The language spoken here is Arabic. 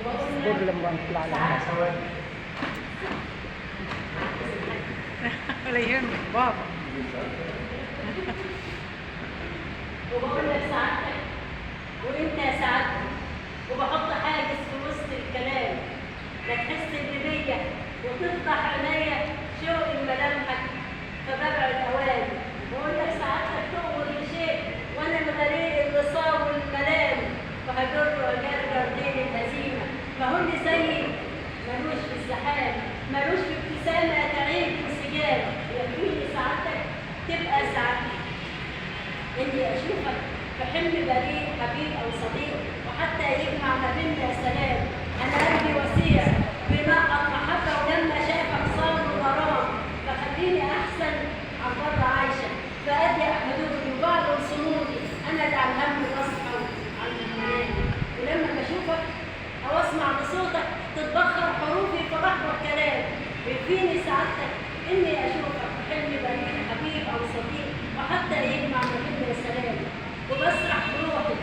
اصبر لما نطلع لها. ولا يهمك بابا. وبقول لك سعادتك وانت يا سعادتك، وبحط حاجز في وسط الكلام لا تحس بيا وتفتح عينيا شوق ملامحك، فببعد اوان واقول لك سعادتك تؤمر بشيء وانا الغريق اللي صاب الملام، وهجر واجرجر دين الهزيمه، فهن زيي ملوش في الزحام، ملوش في ابتسامه تعيد انسجام، يكفيني سعادتك تبقى سعادتي اني اشوفك في حلم بريء حبيب او صديق، وحتى يجمع ما بيننا سلام، انا قلبي وسيع بنقط محبه، ولما شافك صار غرام، فخليني احسن عن بره عايشه، فاضيق حدودي وبعرض صمودي، انا اللي على الهم بصحى عن المنام، ولما بشوفك او اسمع بصوتك تتبخر حروفي في لحظه كلام، ويكفيني سعادتك اني اشوفك في حلم بريء حبيب او صديق، وحتى يجمع ما بيننا سلام، وبسرح بروحي